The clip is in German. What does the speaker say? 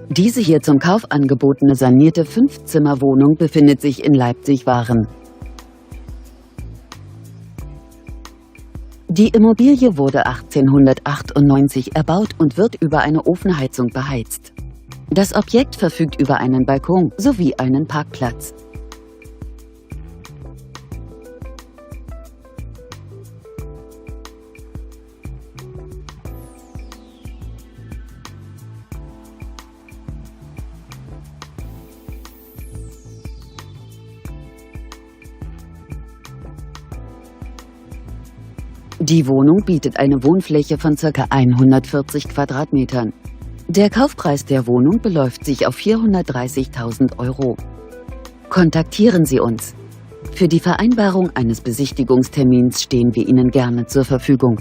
Diese hier zum Kauf angebotene sanierte 5-Zimmer-Wohnung befindet sich in Leipzig-Waren. Die Immobilie wurde 1898 erbaut und wird über eine Ofenheizung beheizt. Das Objekt verfügt über einen Balkon sowie einen Parkplatz. Die Wohnung bietet eine Wohnfläche von ca. 140 Quadratmetern. Der Kaufpreis der Wohnung beläuft sich auf 430.000 €. Kontaktieren Sie uns. Für die Vereinbarung eines Besichtigungstermins stehen wir Ihnen gerne zur Verfügung.